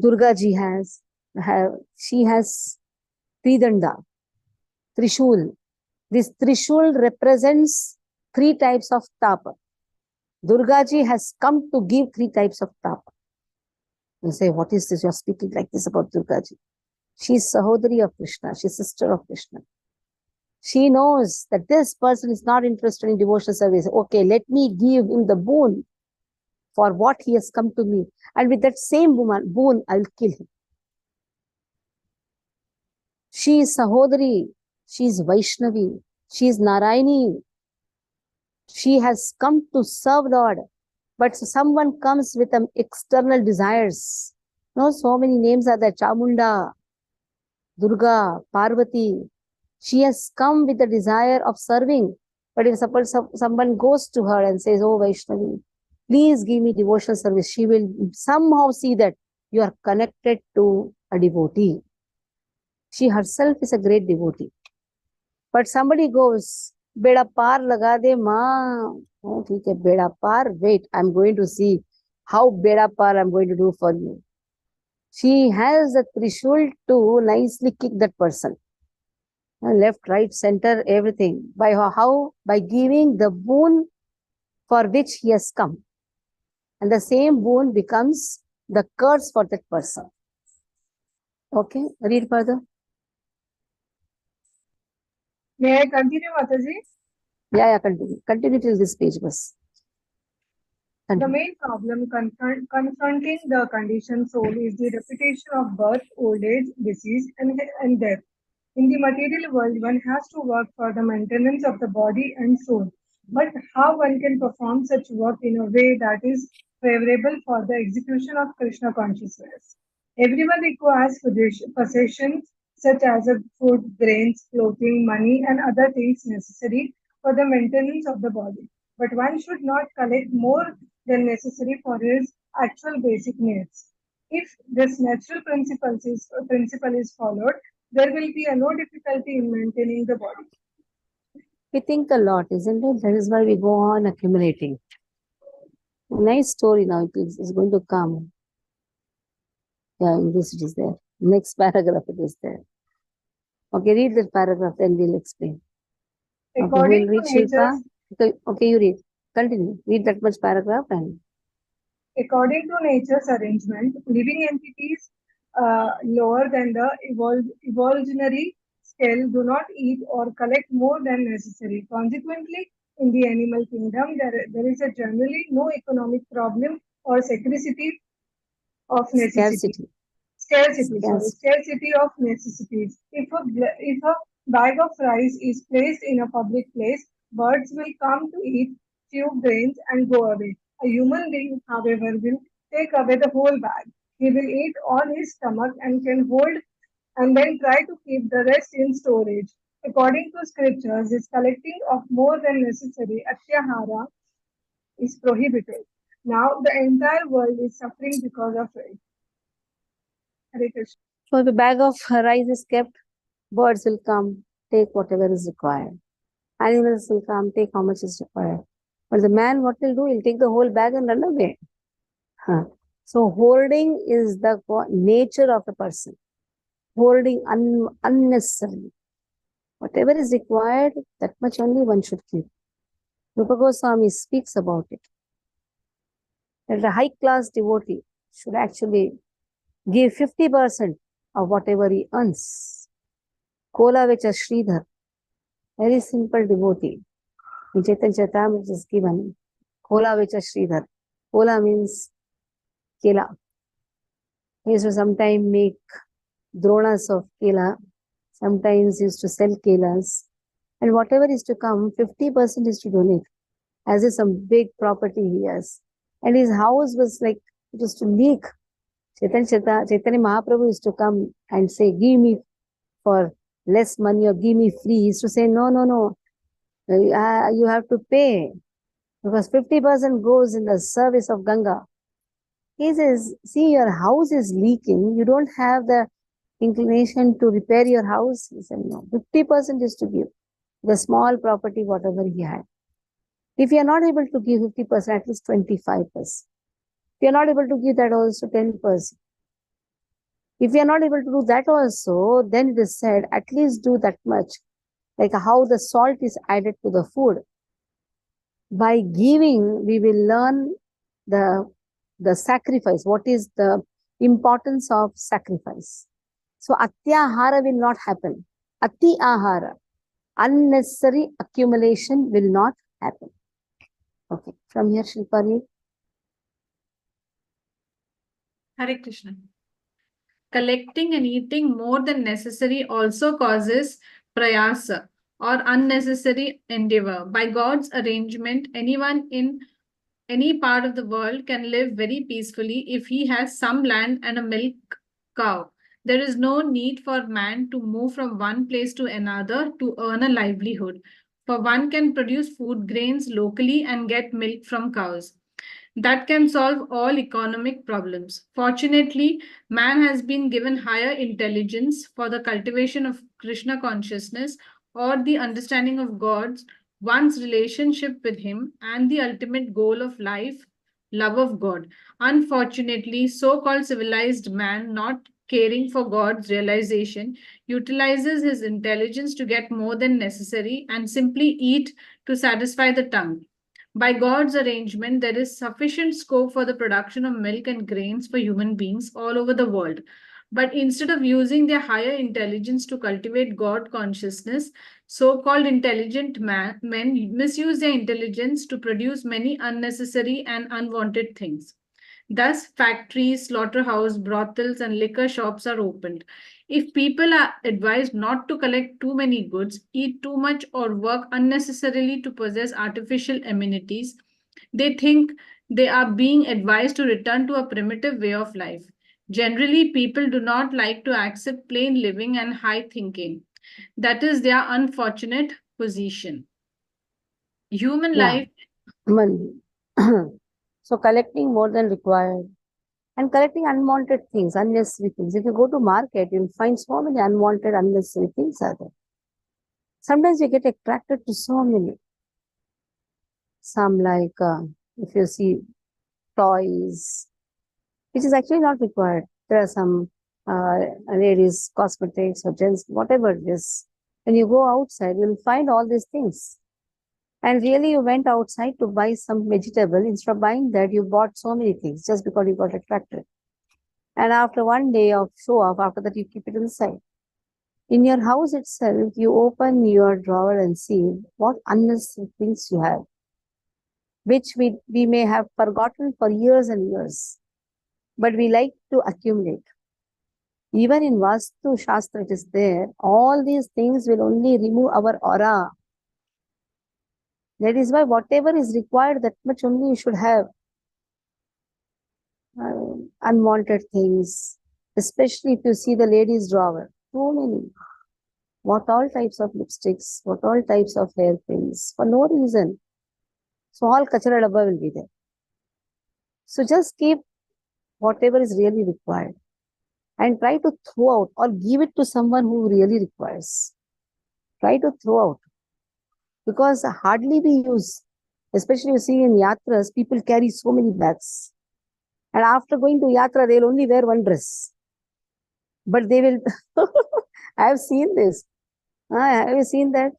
Durga ji have? She has Tridanda, Trishul. This Trishul represents three types of tapa. Durga ji has come to give three types of tapa. You say, what is this? You're speaking like this about Durga ji. She is Sahodari of Krishna. She is sister of Krishna. She knows that this person is not interested in devotional service. Okay, let me give him the boon for what he has come to me. And with that same boon, I'll kill him. She is Sahodari, she is Vaishnavi, she is Narayani. She has come to serve Lord. But someone comes with external desires. No, so many names are there. Chamunda, Durga, Parvati. She has come with the desire of serving. But if suppose someone goes to her and says, "Oh Vaishnavi, please give me devotional service," she will somehow see that you are connected to a devotee. She herself is a great devotee. But somebody goes, "Beda par laga de ma." Oh, okay, beda par. Wait, I'm going to see how beda par I'm going to do for you. She has a trishul to nicely kick that person. Left, right, center, everything. By how? By giving the boon for which he has come. And the same boon becomes the curse for that person. Okay, read further. May I continue, Mataji? Yeah, continue. Continue till this page, bus. The main problem confronting the conditioned soul is the repetition of birth, old age, disease, and death. In the material world, one has to work for the maintenance of the body and soul. But how one can perform such work in a way that is favorable for the execution of Krishna consciousness? Everyone requires possessions such as food, grains, clothing, money, and other things necessary for the maintenance of the body. But one should not collect more than necessary for his actual basic needs. If this natural principle is followed, there will be no difficulty in maintaining the body. We think a lot, isn't it? That is why we go on accumulating. A nice story now is going to come. Yeah, in this it is there. Next paragraph it is there. Okay, read that paragraph, then we'll explain. Okay, According we'll read to Shilpa. nature's Okay, you read. Continue. Read that much paragraph and According to nature's arrangement, living entities lower than the evolutionary scale do not eat or collect more than necessary. Consequently, in the animal kingdom, there is a generally no economic problem or scarcity of necessity. scarcity. Scarcity of necessities. If a bag of rice is placed in a public place, birds will come to eat few grains and go away. A human being, however, will take away the whole bag. He will eat all his stomach and can hold and then try to keep the rest in storage. According to scriptures, this collecting of more than necessary atyahara is prohibited. Now the entire world is suffering because of it. Hare Krishna. So if a bag of rice is kept, birds will come, take whatever is required. Animals will come, take how much is required. But the man, what will do? He'll take the whole bag and run away. Huh. So hoarding is the nature of a person. Hoarding unnecessarily. Whatever is required, that much only one should keep. Rupa Goswami speaks about it. That a high-class devotee should actually give 50% of whatever he earns. Kola Vecha Sridhar, very simple devotee. In Chaitanya Charitamrita it is given, Kola Vecha Sridhar. Kola means kela. He used to sometimes make dronas of kela. Sometimes he used to sell kelas. And whatever is to come, 50% is to donate. As if some big property he has. And his house was like, it was to leak. Chaitanya Mahaprabhu used to come and say, "Give me for less money or give me free." He used to say, "No, no, no. You have to pay. Because 50% goes in the service of Ganga." He says, "See, your house is leaking. You don't have the inclination to repair your house." He said, "No, 50% is to give. The small property, whatever he had. If you are not able to give 50%, at least 25%. If you are not able to give that also 10%. If you are not able to do that also, then it is said, at least do that much. Like how the salt is added to the food. By giving, we will learn the sacrifice. What is the importance of sacrifice? So atyahara will not happen. Ati ahara, unnecessary accumulation will not happen. Okay, from here Shilpa read. Hare Krishna. Collecting and eating more than necessary also causes prayasa or unnecessary endeavor. By God's arrangement, anyone in any part of the world can live very peacefully if he has some land and a milk cow. There is no need for man to move from one place to another to earn a livelihood. For one can produce food grains locally and get milk from cows. That can solve all economic problems. Fortunately, man has been given higher intelligence for the cultivation of Krishna consciousness or the understanding of God's one's relationship with Him and the ultimate goal of life, love of God. Unfortunately, so called civilized man, not caring for God's realization, utilizes his intelligence to get more than necessary and simply eat to satisfy the tongue. By God's arrangement, there is sufficient scope for the production of milk and grains for human beings all over the world. But instead of using their higher intelligence to cultivate God consciousness, so called intelligent men misuse their intelligence to produce many unnecessary and unwanted things. Thus, factories, slaughterhouse, brothels, and liquor shops are opened. If people are advised not to collect too many goods, eat too much, or work unnecessarily to possess artificial amenities, they think they are being advised to return to a primitive way of life. Generally, people do not like to accept plain living and high thinking. That is their unfortunate position. Human Yeah. life. So collecting more than required and collecting unwanted things, unnecessary things. If you go to market, you'll find so many unwanted, unnecessary things are there. Sometimes you get attracted to so many. Some like, if you see toys, which is actually not required. There are some ladies' cosmetics or gents, whatever it is. When you go outside, you'll find all these things. And really, you went outside to buy some vegetable. Instead of buying that, you bought so many things just because you got attracted. And after one day of show off, after that, you keep it inside. In your house itself, you open your drawer and see what unnecessary things you have, which we may have forgotten for years and years, but we like to accumulate. Even in Vastu Shastra, it is there. All these things will only remove our aura. That is why whatever is required, that much only you should have. Unwanted things, especially if you see the ladies' drawer, so many. What all types of lipsticks, what all types of hairpins, for no reason. So all kachara dabba will be there. So just keep whatever is really required and try to throw out or give it to someone who really requires. Try to throw out because hardly we use, especially you see in yatras, people carry so many bags. And after going to yatra, they'll only wear one dress. But they will, I have seen this. Have you seen that?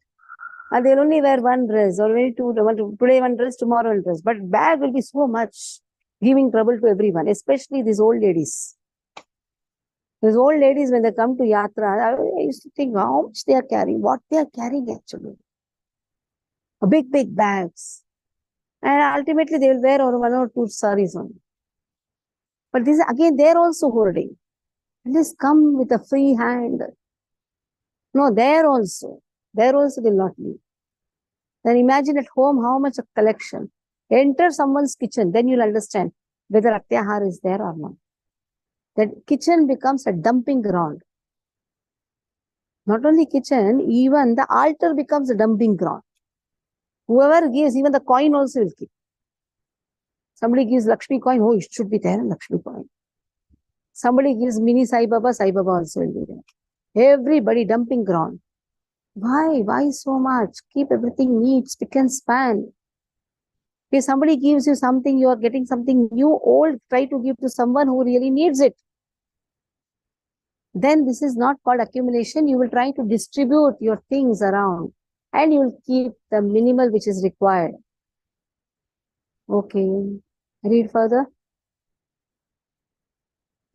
They'll only wear one dress or maybe today one dress, tomorrow one dress. But bag will be so much, giving trouble to everyone, especially these old ladies. These old ladies, when they come to yatra, I used to think how much they are carrying, what they are carrying actually. Big, big bags. And ultimately they will wear one or two saris only. But this again, they're also hoarding. Just come with a free hand. No, there also they'll not leave. Then imagine at home how much a collection. Enter someone's kitchen, then you'll understand whether atyahar is there or not. That kitchen becomes a dumping ground. Not only kitchen, even the altar becomes a dumping ground. Whoever gives, even the coin also will keep. Somebody gives Lakshmi coin, oh, it should be there in Lakshmi coin. Somebody gives mini Sai Baba also will be there. Everybody dumping ground. Why? Why so much? Keep everything neat, spick and span. If somebody gives you something, you are getting something new, old, try to give to someone who really needs it. Then this is not called accumulation. You will try to distribute your things around and you will keep the minimal which is required. Okay. Read further.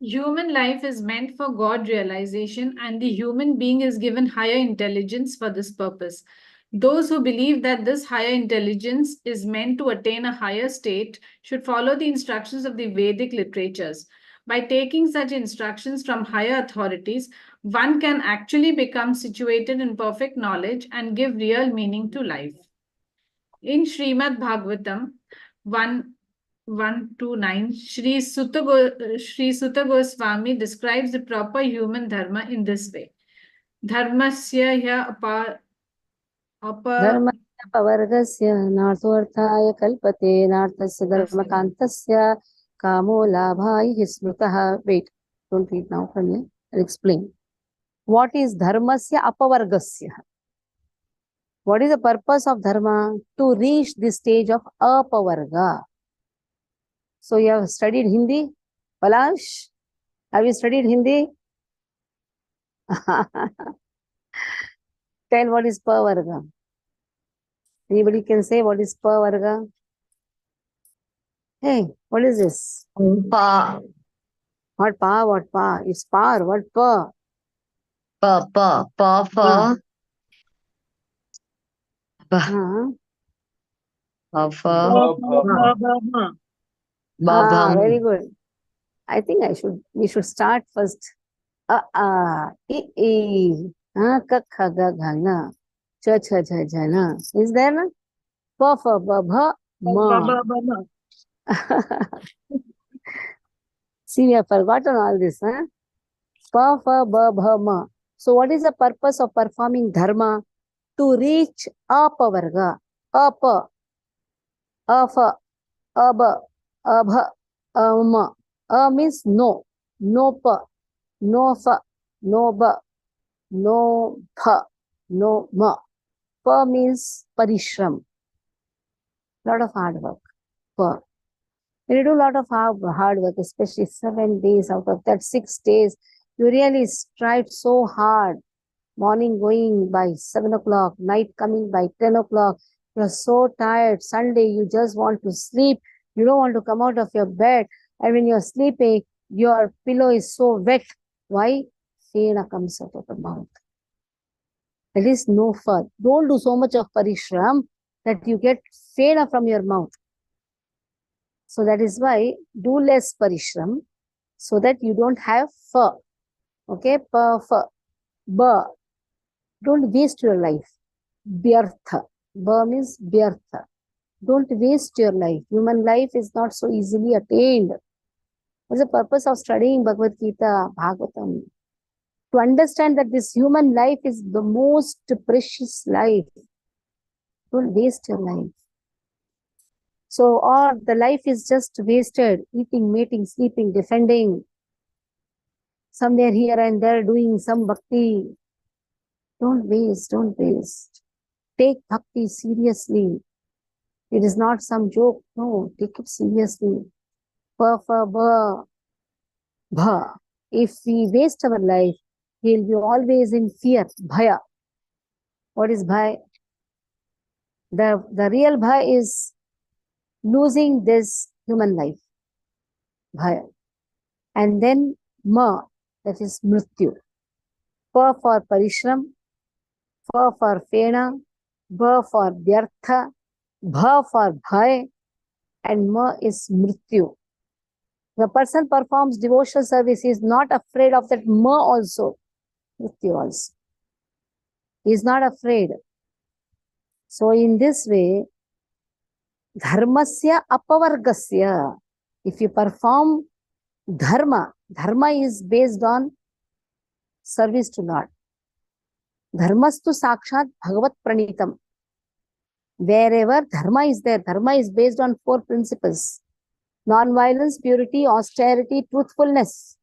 Human life is meant for God realization, and the human being is given higher intelligence for this purpose. Those who believe that this higher intelligence is meant to attain a higher state should follow the instructions of the Vedic literatures. By taking such instructions from higher authorities, one can actually become situated in perfect knowledge and give real meaning to life. In Srimad Bhagavatam 1:1-9, Sri Sutta Goswami describes the proper human dharma in this way. Dharmasya ya धर्म अपवर्गस्य नार्थोऽर्थाय कल्पते नार्थस्य धर्मकान्तस्य कामो लाभाय स्मृतः. Wait, don't read now from me. I'll explain. What is dharmasya apavargasya? What is the purpose of dharma? To reach the stage of apavarga. So you have studied Hindi? Palash, have you studied Hindi? Tell what is pavarga. Anybody can say what is pavarga? Hey, what is this? Pa. What pa? What pa? It's par. What pa? Pa for Huh? pa for Very good. I think we should start first. I, ka, kha, ga, gha, na. Cha, cha, cha, ja, na. Is there na? Pa, fa, ba, bha, ma. See, we have forgotten all this. Huh? Pa, fa, ba, bha, ma. So what is the purpose of performing dharma? To reach apavarga. Apa, afa, aba, abha, ama. Means no. No pa, no fa, no ba, no pha, no ma. Pa means parishram. Lot of hard work. Pa. When you do a lot of hard work, especially 7 days out of that 6 days, you really strive so hard. Morning going by 7 o'clock, night coming by 10 o'clock. You are so tired. Sunday, you just want to sleep. You don't want to come out of your bed. And when you're sleeping, your pillow is so wet. Why? Fena comes out of the mouth. There is no fur. Don't do so much of parishram that you get fena from your mouth. So that is why do less parishram so that you don't have fur. Okay? Pa, fa, ba. Don't waste your life. Byartha. Ba means byartha. Don't waste your life. Human life is not so easily attained. What's the purpose of studying Bhagavad Gita, Bhagavatam? To understand that this human life is the most precious life. Don't waste your life. So, or the life is just wasted, eating, mating, sleeping, defending, somewhere here and there doing some bhakti. Don't waste, don't waste. Take bhakti seriously. It is not some joke. No, take it seriously. Pa, fa, ba, bha. If we waste our life, we'll be always in fear, bhaya. What is bhaya? The real bhaya is losing this human life. Bhaya. And then ma, that is mrityu. Pa for parishram, fa for fena, ba for vyartha, bha for bhaya, and ma is mrityu. The person performs devotional service, he is not afraid of that ma also, mrityu also. He is not afraid. So in this way, dharmasya apavargasya. If you perform dharma, dharma is based on service to Lord. Dharmastu sakshat bhagavat pranitam. Wherever dharma is there, dharma is based on 4 principles. Non-violence, purity, austerity, truthfulness.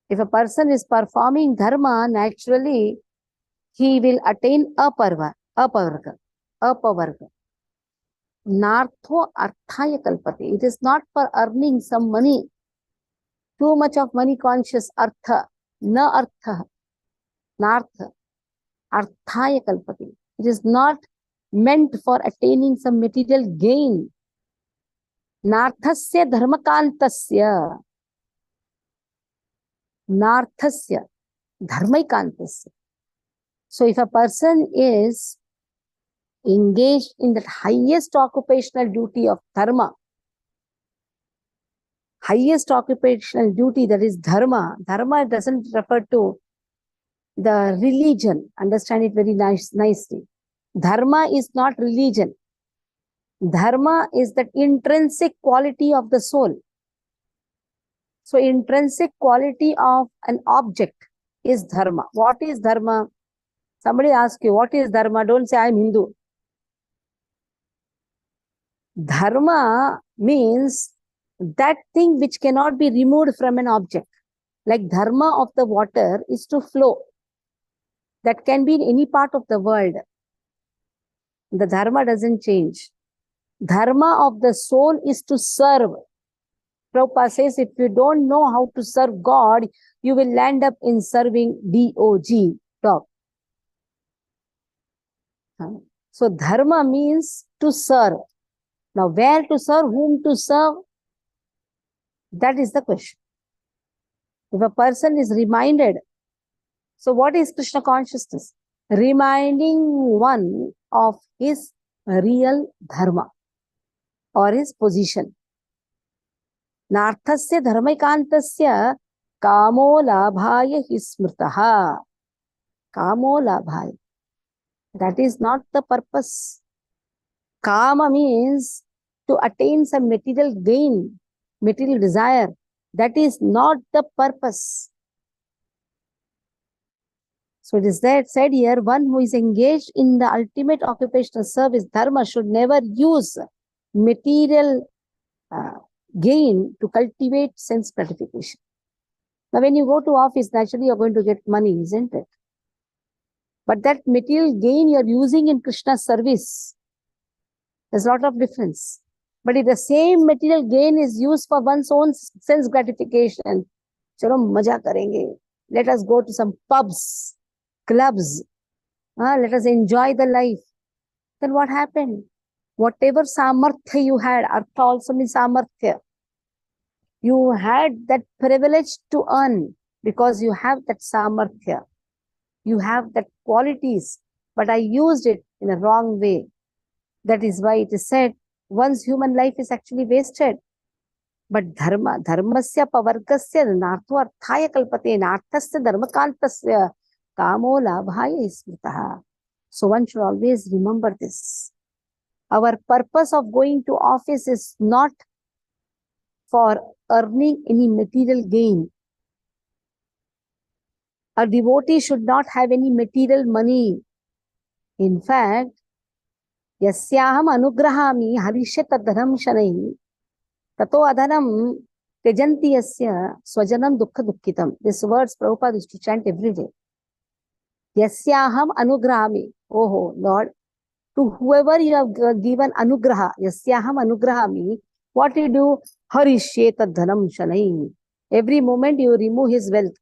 If a person is performing dharma, naturally, he will attain apavarga. Nartho arthaya kalpate. It is not for earning some money. Too much of money conscious artha. Na artha. Nartha. Arthaya kalpate. It is not meant for attaining some material gain. Narthasya dharmakantasya. Narthasya dharmaikantasya. So if a person is engaged in that highest occupational duty of dharma, highest occupational duty, that is dharma. Dharma doesn't refer to the religion. Understand it very nicely. Dharma is not religion. Dharma is that intrinsic quality of the soul. So intrinsic quality of an object is dharma. What is dharma? Somebody asks you, what is dharma? Don't say, I am Hindu. Dharma means that thing which cannot be removed from an object. Like dharma of the water is to flow. That can be in any part of the world. The dharma doesn't change. Dharma of the soul is to serve. Prabhupada says, if you don't know how to serve God, you will land up in serving dog. So dharma means to serve. Now where to serve, whom to serve, that is the question. If a person is reminded, so what is Krishna consciousness? Reminding one of his real dharma or his position. Narthasya dharmaikantasya kamo labhaya hi smritaha. Kamo labhaya. That is not the purpose. Kama means to attain some material gain, material desire. That is not the purpose. So it is that said here, one who is engaged in the ultimate occupational service, dharma, should never use material gain to cultivate sense gratification. Now when you go to office, naturally you're going to get money, isn't it? But that material gain you're using in Krishna's service, there's a lot of difference. But if the same material gain is used for one's own sense gratification, chalo maja karenge, let us go to some pubs, clubs, let us enjoy the life. Then what happened? Whatever samarthya you had, artha also means samarthya. You had that privilege to earn because you have that samarthya. You have that qualities, but I used it in a wrong way. That is why it is said, one's human life is actually wasted. But dharmasya pavargasya nartho arthaya kalpate narthasya dharmakantasya kamo labhaya smritaha. So one should always remember this. Our purpose of going to office is not for earning any material gain. A devotee should not have any material money. In fact, yasyaham anugrahami harishyata dhanam shanai tato adhanam tejanti yasya swajanam dukkha dukkitam. These words Prabhupada used to chant every day. Yasyaham anugrahami. Oh Lord, to whoever you have given anugraha, yasyaham anugrahami, what you do? Harishyata dhanam shanai. Every moment you remove his wealth.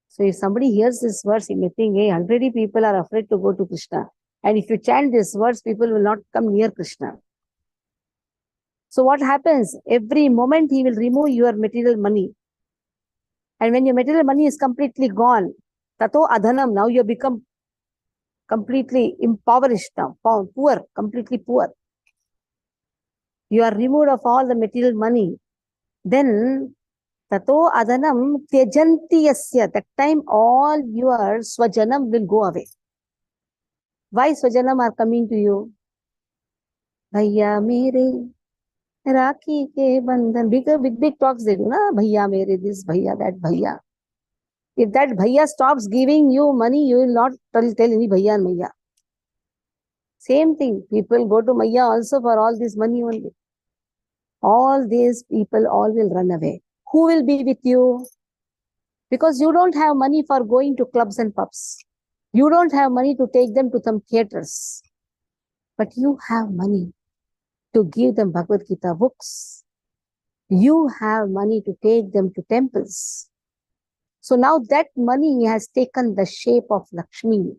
So if somebody hears this verse, he may think, hey, already people are afraid to go to Krishna. And if you chant these words, people will not come near Krishna. So what happens? Every moment he will remove your material money. And when your material money is completely gone, tato adhanam, now you have become completely impoverished now, poor, completely poor. You are removed of all the material money. Then tato adhanam tejanti yasya. That time all your swajanam will go away. Why swajanam are coming to you? Bhaiya mere Rakhi ke bandhan. Big talks they do, na? Bhaiya mere this, bhaiya that, bhaiya. If that bhaiya stops giving you money, you will not tell any bhaiya and maiya. Same thing. People go to maiya also for all this money only. All these people all will run away. Who will be with you? Because you don't have money for going to clubs and pubs. You don't have money to take them to some theaters. But you have money to give them Bhagavad Gita books. You have money to take them to temples. So now that money has taken the shape of Lakshmi.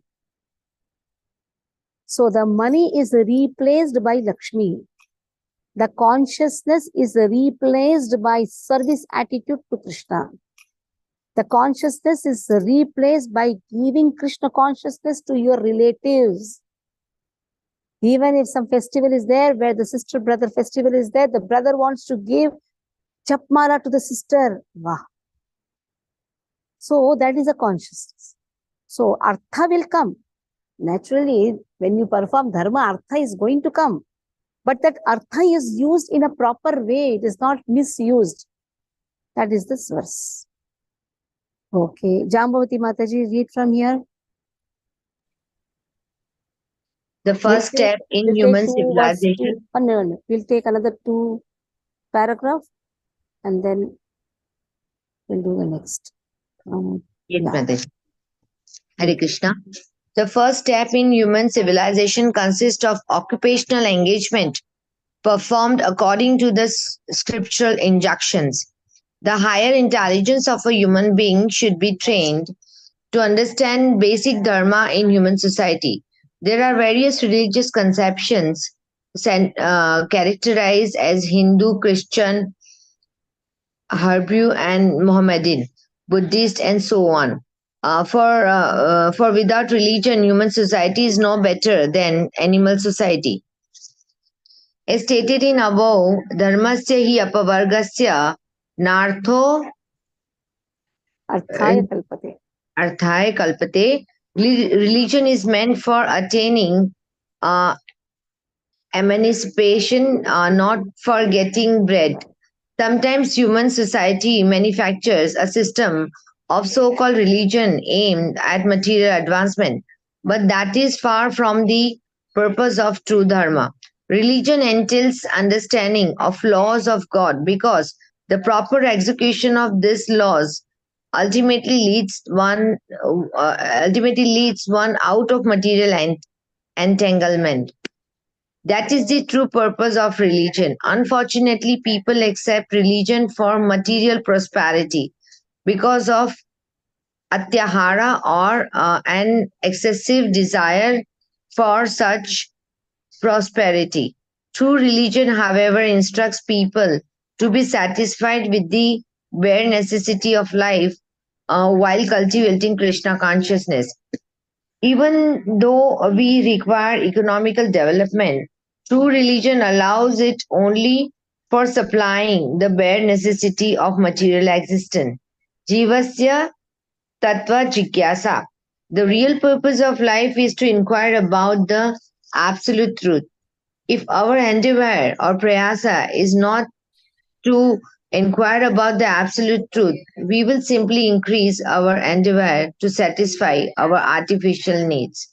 So the money is replaced by Lakshmi. The consciousness is replaced by service attitude to Krishna. The consciousness is replaced by giving Krishna consciousness to your relatives. Even if some festival is there, where the sister-brother festival is there, the brother wants to give Chapmala to the sister. Wow. So that is a consciousness. So artha will come. Naturally, when you perform dharma, artha is going to come. But that artha is used in a proper way. It is not misused. That is this verse. Okay. Jambavati Mataji, read from here. The first step in We'll human take two verse, civilization. no. We'll take another 2 paragraph and then we'll do the next. Yes, Yeah. Mataji. Hare Krishna. The first step in human civilization consists of occupational engagement performed according to the scriptural injunctions. The higher intelligence of a human being should be trained to understand basic dharma in human society. There are various religious conceptions characterized as Hindu, Christian, Hebrew, and Mohammedan, Buddhist, and so on. For without religion, human society is no better than animal society. As stated in above, dharmasya hi apavargasya nartho Arthaya kalpate. arthaya kalpate. Religion is meant for attaining uh, emancipation, not for getting bread. Sometimes human society manufactures a system of so called religion aimed at material advancement, but that is far from the purpose of true dharma. Religion entails understanding of laws of God because the proper execution of these laws ultimately leads one out of material entanglement. That is the true purpose of religion. Unfortunately, people accept religion for material prosperity because of atyahara or an excessive desire for such prosperity. True religion, however, instructs people to be satisfied with the bare necessity of life while cultivating Krishna consciousness. Even though we require economical development, true religion allows it only for supplying the bare necessity of material existence. Jivasya tattva jigyasa. The real purpose of life is to inquire about the absolute truth. If our endeavor or prayasa is not to inquire about the absolute truth, we will simply increase our endeavor to satisfy our artificial needs.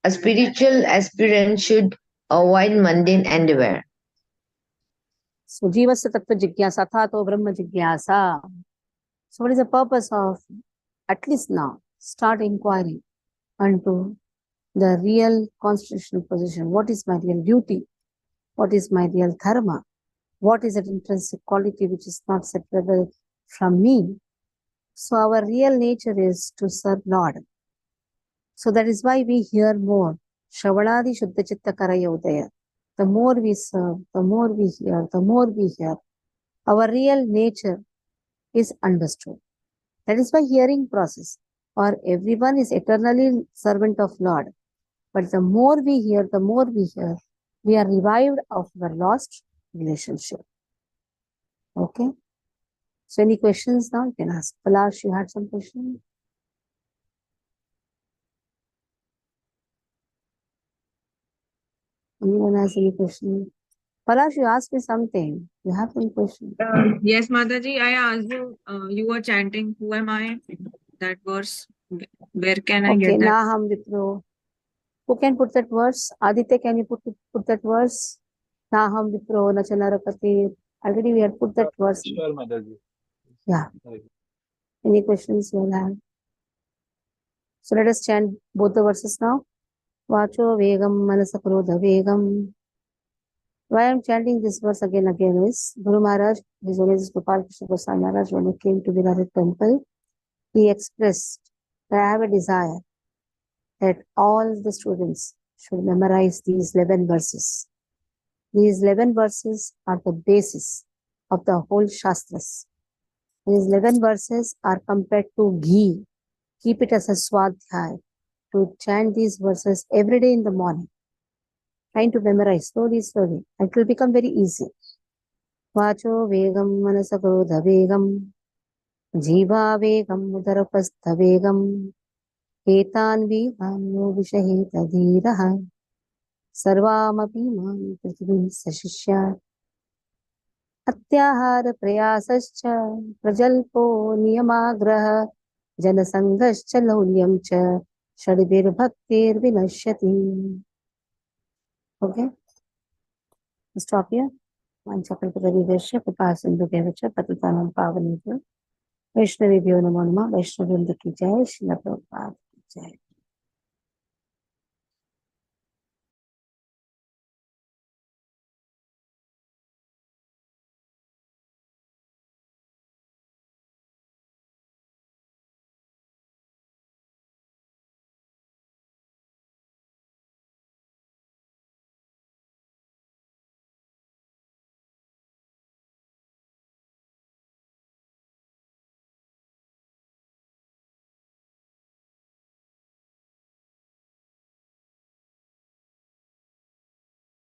A spiritual aspirant should avoid mundane endeavor. So jivasya tattva jigyasa, thato brahma jigyasa. So what is the purpose of, at least now, start inquiring unto the real constitutional position. What is my real duty? What is my real dharma? What is that intrinsic quality which is not separable from me? So our real nature is to serve Lord. So that is why we hear more. Shravanadi Shuddha Chitta Karaya Udaya. The more we serve, the more we hear, the more we hear, our real nature is understood. That is why hearing process, or everyone is eternally servant of Lord. But the more we hear, we are revived of our lost relationship. Okay? So any questions now? You can ask. Palash, you had some question? Anyone has any question? Palash, you asked me something. You have any question? Yes, Mataji, I asked you, you were chanting, who am I? That verse, where can I Okay, get that? Naham Vipro. Who can put that verse? Aditya, can you put that verse? Naham Vipro, Nachanarakati. Already we had put that verse. Sure, Mataji. Yeah. Any questions you will have? So let us chant both the verses now. Vacho Vegam Manasakrodha Vegam. Why I am chanting this verse again is Guru Maharaj, His Holiness Gopal Krishna Goswami Maharaj, when he came to Virat temple, he expressed that I have a desire that all the students should memorize these 11 verses. These 11 verses are the basis of the whole Shastras. These 11 verses are compared to ghee. Keep it as a swadhyay to chant these verses every day in the morning. Trying to memorize slowly, slowly. It will become very easy. वाचो वेगं मनसक्रोधवेगं जीवावेगं उदरपस्थवेगं एतान् वेगान् यो विषहेत धीरः सर्वामपि मां पृथिवीं सशिष्यात् अत्याहारप्रयासश्च प्रजल्पो नियमाग्रह जनसङ्घश्च लौल्यं च षड्भिर्भक्तिर्विनश्यति. Okay, stop here. वाञ्छाकल्पतरुभ्यश्च कृपासिन्धुभ्यः च पतितानां पावनेभ्यो वैष्णवेभ्यो नमो नमः. वैष्णववृंद की जय, श्रील प्रभुपाद की जय.